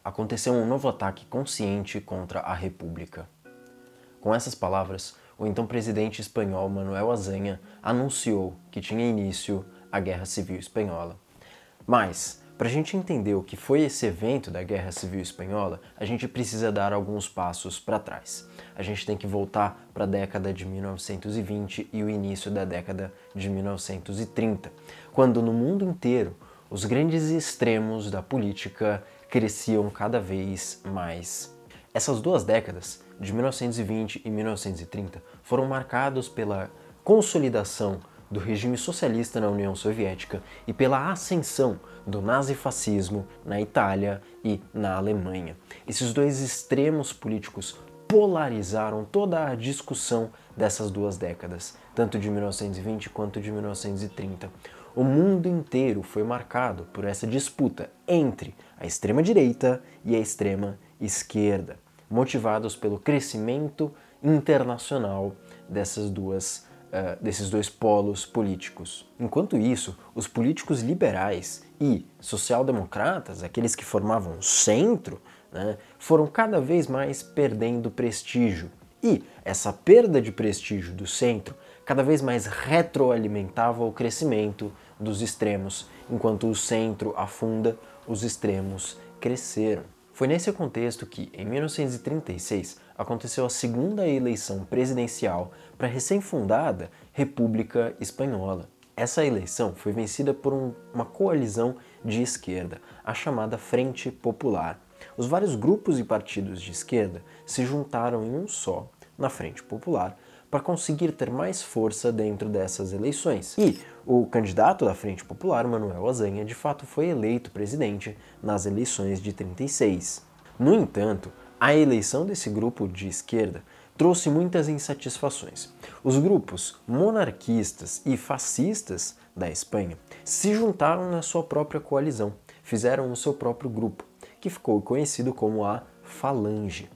aconteceu um novo ataque consciente contra a República. Com essas palavras, o então presidente espanhol Manuel Azaña anunciou que tinha início a Guerra Civil Espanhola. Mas, para a gente entender o que foi esse evento da Guerra Civil Espanhola, a gente precisa dar alguns passos para trás. A gente tem que voltar para a década de 1920 e o início da década de 1930, quando no mundo inteiro os grandes extremos da política cresciam cada vez mais. Essas duas décadas, de 1920 e 1930, foram marcadas pela consolidação do regime socialista na União Soviética e pela ascensão do nazifascismo na Itália e na Alemanha. Esses dois extremos políticos polarizaram toda a discussão dessas duas décadas, tanto de 1920 quanto de 1930. O mundo inteiro foi marcado por essa disputa entre a extrema-direita e a extrema-esquerda, motivados pelo crescimento internacional desses dois polos políticos. Enquanto isso, os políticos liberais e social-democratas, aqueles que formavam o centro, foram cada vez mais perdendo prestígio. E essa perda de prestígio do centro cada vez mais retroalimentava o crescimento dos extremos. Enquanto o centro afunda, os extremos cresceram. Foi nesse contexto que, em 1936, aconteceu a segunda eleição presidencial para a recém-fundada República Espanhola. Essa eleição foi vencida por uma coalizão de esquerda, a chamada Frente Popular. Os vários grupos e partidos de esquerda se juntaram em um só, na Frente Popular, para conseguir ter mais força dentro dessas eleições. E o candidato da Frente Popular, Manuel Azaña, de fato foi eleito presidente nas eleições de 36. No entanto, a eleição desse grupo de esquerda trouxe muitas insatisfações. Os grupos monarquistas e fascistas da Espanha se juntaram na sua própria coalizão, fizeram o seu próprio grupo, que ficou conhecido como a Falange.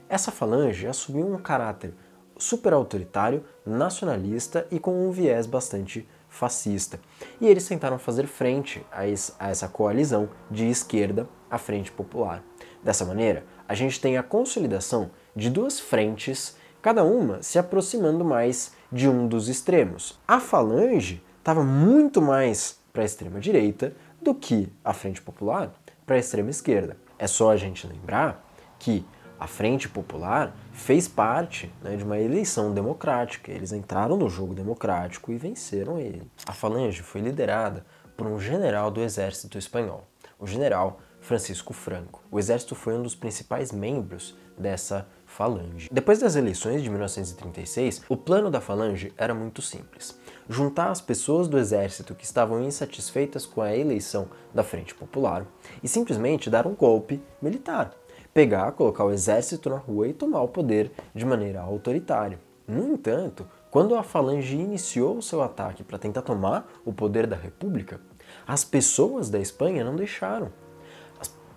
Essa Falange assumiu um caráter super autoritário, nacionalista e com um viés bastante fascista. E eles tentaram fazer frente a essa coalizão de esquerda, a Frente Popular. Dessa maneira, a gente tem a consolidação de duas frentes, cada uma se aproximando mais de um dos extremos. A Falange estava muito mais para a extrema-direita do que a Frente Popular para a extrema-esquerda. É só a gente lembrar que a Frente Popular fez parte de uma eleição democrática. Eles entraram no jogo democrático e venceram ele. A Falange foi liderada por um general do exército espanhol, o general Francisco Franco. O exército foi um dos principais membros dessa Falange. Depois das eleições de 1936, o plano da Falange era muito simples: juntar as pessoas do exército que estavam insatisfeitas com a eleição da Frente Popular e simplesmente dar um golpe militar. Pegar, colocar o exército na rua e tomar o poder de maneira autoritária. No entanto, quando a Falange iniciou o seu ataque para tentar tomar o poder da República, as pessoas da Espanha não deixaram.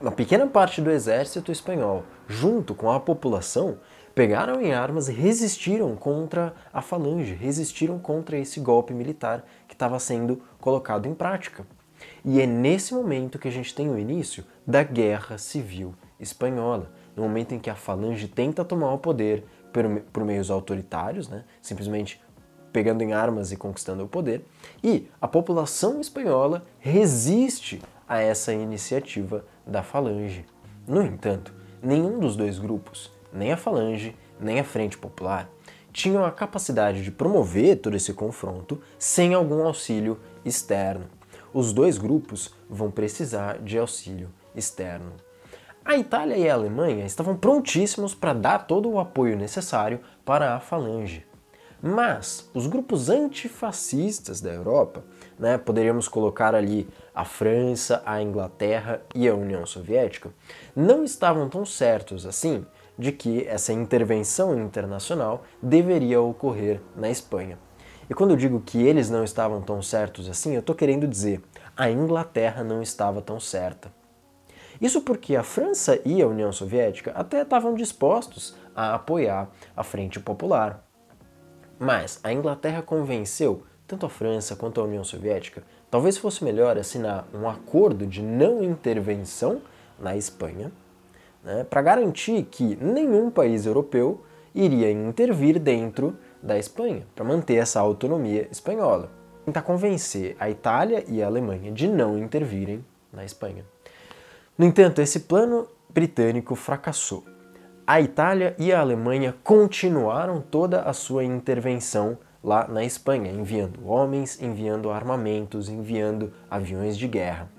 Uma pequena parte do exército espanhol, junto com a população, pegaram em armas e resistiram contra a Falange, resistiram contra esse golpe militar que estava sendo colocado em prática. E é nesse momento que a gente tem o início da Guerra Civil Espanhola, no momento em que a Falange tenta tomar o poder por meios autoritários, simplesmente pegando em armas e conquistando o poder, e a população espanhola resiste a essa iniciativa da Falange. No entanto, nenhum dos dois grupos, nem a Falange, nem a Frente Popular, tinham a capacidade de promover todo esse confronto sem algum auxílio externo. Os dois grupos vão precisar de auxílio externo. A Itália e a Alemanha estavam prontíssimos para dar todo o apoio necessário para a Falange. Mas os grupos antifascistas da Europa, poderíamos colocar ali a França, a Inglaterra e a União Soviética, não estavam tão certos assim de que essa intervenção internacional deveria ocorrer na Espanha. E quando eu digo que eles não estavam tão certos assim, eu estou querendo dizer a Inglaterra não estava tão certa. Isso porque a França e a União Soviética até estavam dispostos a apoiar a Frente Popular. Mas a Inglaterra convenceu tanto a França quanto a União Soviética, talvez fosse melhor assinar um acordo de não intervenção na Espanha, né, para garantir que nenhum país europeu iria intervir dentro da Espanha, para manter essa autonomia espanhola. Tentar convencer a Itália e a Alemanha de não intervirem na Espanha. No entanto, esse plano britânico fracassou. A Itália e a Alemanha continuaram toda a sua intervenção lá na Espanha, enviando homens, enviando armamentos, enviando aviões de guerra.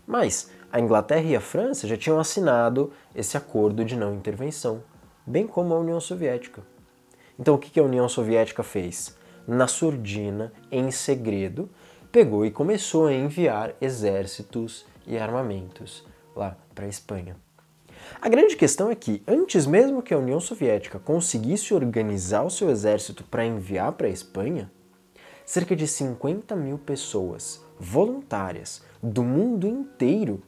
Mas a Inglaterra e a França já tinham assinado esse acordo de não intervenção, bem como a União Soviética. Então o que a União Soviética fez? Na surdina, em segredo, pegou e começou a enviar exércitos e armamentos lá para a Espanha. A grande questão é que, antes mesmo que a União Soviética conseguisse organizar o seu exército para enviar para a Espanha, cerca de 50 mil pessoas voluntárias do mundo inteiro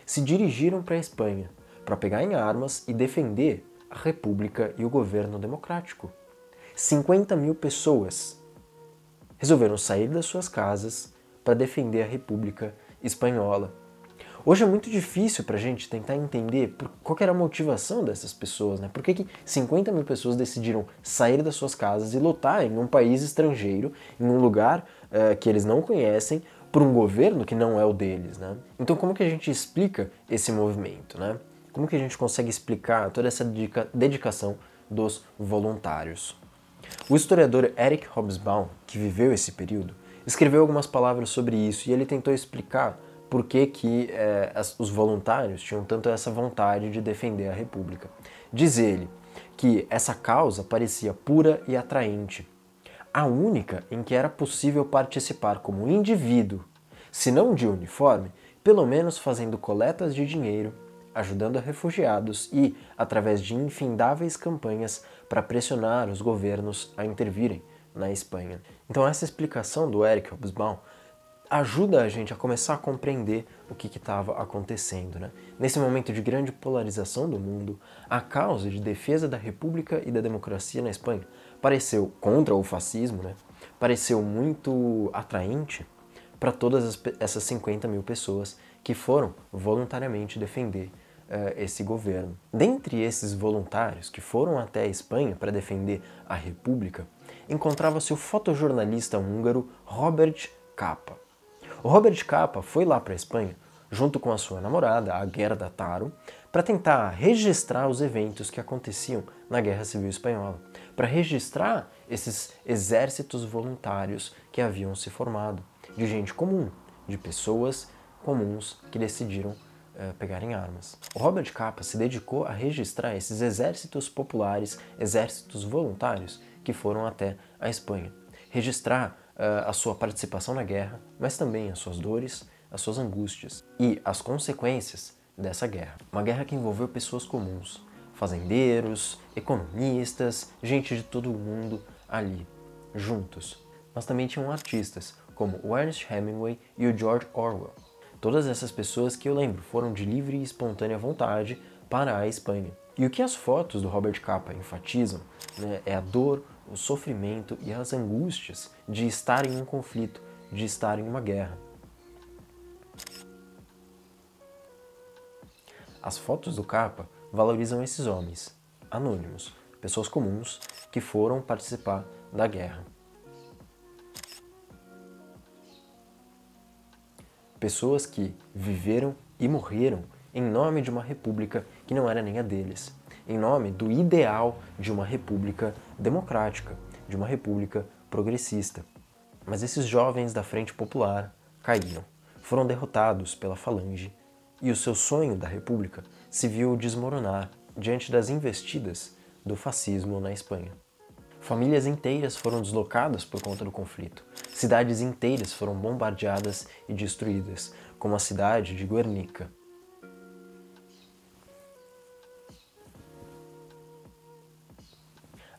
se dirigiram para a Espanha para pegar em armas e defender a República e o governo democrático. 50 mil pessoas resolveram sair das suas casas para defender a República Espanhola. Hoje é muito difícil para a gente tentar entender qual era a motivação dessas pessoas, né? Por que 50 mil pessoas decidiram sair das suas casas e lutar em um país estrangeiro, em um lugar que eles não conhecem, por um governo que não é o deles, né? Então como que a gente explica esse movimento, né? Como que a gente consegue explicar toda essa dedicação dos voluntários? O historiador Eric Hobsbawm, que viveu esse período, escreveu algumas palavras sobre isso e ele tentou explicar por que os voluntários tinham tanto essa vontade de defender a República. Diz ele que essa causa parecia pura e atraente, a única em que era possível participar como indivíduo, se não de uniforme, pelo menos fazendo coletas de dinheiro, ajudando a refugiados e, através de infindáveis campanhas para pressionar os governos a intervirem na Espanha. Então essa explicação do Eric Hobsbawm ajuda a gente a começar a compreender o que estava acontecendo, né? Nesse momento de grande polarização do mundo, a causa de defesa da República e da democracia na Espanha pareceu, contra o fascismo, né? Pareceu muito atraente para todas essas 50 mil pessoas que foram voluntariamente defender esse governo. Dentre esses voluntários que foram até a Espanha para defender a República, encontrava-se o fotojornalista húngaro Robert Capa. O Robert Capa foi lá para a Espanha, junto com a sua namorada, a Gerda Taro, para tentar registrar os eventos que aconteciam na Guerra Civil Espanhola, para registrar esses exércitos voluntários que haviam se formado, de gente comum, de pessoas comuns que decidiram pegar em armas. O Robert Capa se dedicou a registrar esses exércitos populares, exércitos voluntários que foram até a Espanha. Registrar a sua participação na guerra, mas também as suas dores, as suas angústias e as consequências dessa guerra. Uma guerra que envolveu pessoas comuns, fazendeiros, economistas, gente de todo o mundo ali, juntos. Mas também tinham artistas, como o Ernest Hemingway e o George Orwell. Todas essas pessoas que eu lembro foram de livre e espontânea vontade para a Espanha. E o que as fotos do Robert Capa enfatizam, né, é a dor, o sofrimento e as angústias de estar em um conflito, de estar em uma guerra. As fotos do Capa valorizam esses homens, anônimos, pessoas comuns que foram participar da guerra. Pessoas que viveram e morreram em nome de uma república que não era nem a deles, em nome do ideal de uma república democrática, de uma república progressista. Mas esses jovens da Frente Popular caíram, foram derrotados pela Falange e o seu sonho da república se viu desmoronar diante das investidas do fascismo na Espanha. Famílias inteiras foram deslocadas por conta do conflito. Cidades inteiras foram bombardeadas e destruídas, como a cidade de Guernica.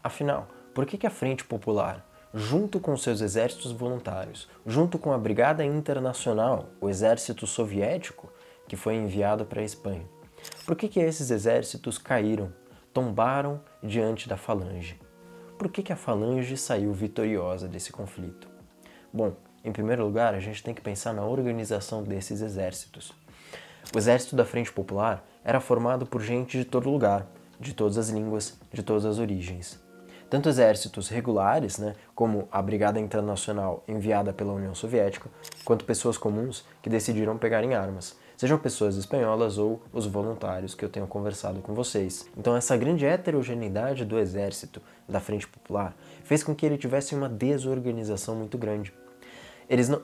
Afinal, por que a Frente Popular, junto com seus exércitos voluntários, junto com a Brigada Internacional, o exército soviético que foi enviado para a Espanha, por que esses exércitos caíram, tombaram diante da Falange? Por que a Falange saiu vitoriosa desse conflito? Bom, em primeiro lugar, a gente tem que pensar na organização desses exércitos. O exército da Frente Popular era formado por gente de todo lugar, de todas as línguas, de todas as origens. Tanto exércitos regulares, como a Brigada Internacional enviada pela União Soviética, quanto pessoas comuns que decidiram pegar em armas, sejam pessoas espanholas ou os voluntários que eu tenho conversado com vocês. Então essa grande heterogeneidade do exército da Frente Popular fez com que ele tivesse uma desorganização muito grande.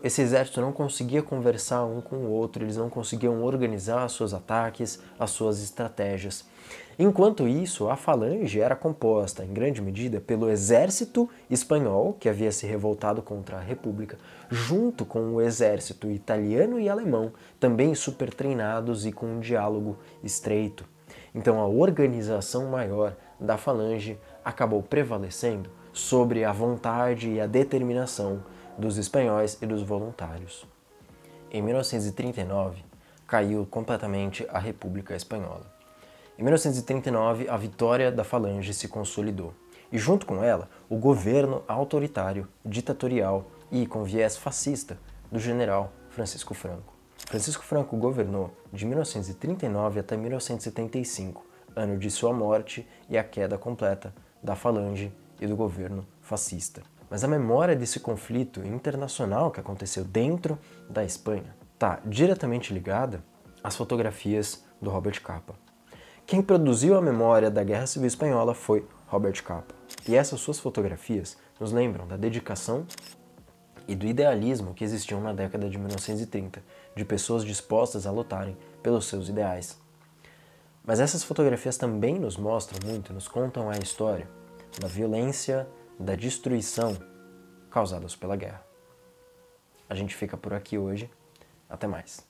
Esse exército não conseguia conversar um com o outro, eles não conseguiam organizar seus ataques, as suas estratégias. Enquanto isso, a falange era composta, em grande medida, pelo exército espanhol, que havia se revoltado contra a República, junto com o exército italiano e alemão, também super treinados e com um diálogo estreito. Então a organização maior da falange acabou prevalecendo sobre a vontade e a determinação dos espanhóis e dos voluntários. Em 1939, caiu completamente a República Espanhola. Em 1939, a vitória da Falange se consolidou, e junto com ela, o governo autoritário, ditatorial e com viés fascista do general Francisco Franco. Francisco Franco governou de 1939 até 1975, ano de sua morte e a queda completa da Falange e do governo fascista. Mas a memória desse conflito internacional que aconteceu dentro da Espanha está diretamente ligada às fotografias do Robert Capa. Quem produziu a memória da Guerra Civil Espanhola foi Robert Capa. E essas suas fotografias nos lembram da dedicação e do idealismo que existiam na década de 1930, de pessoas dispostas a lutarem pelos seus ideais. Mas essas fotografias também nos mostram muito, nos contam a história da violência, da destruição causadas pela guerra. A gente fica por aqui hoje. Até mais.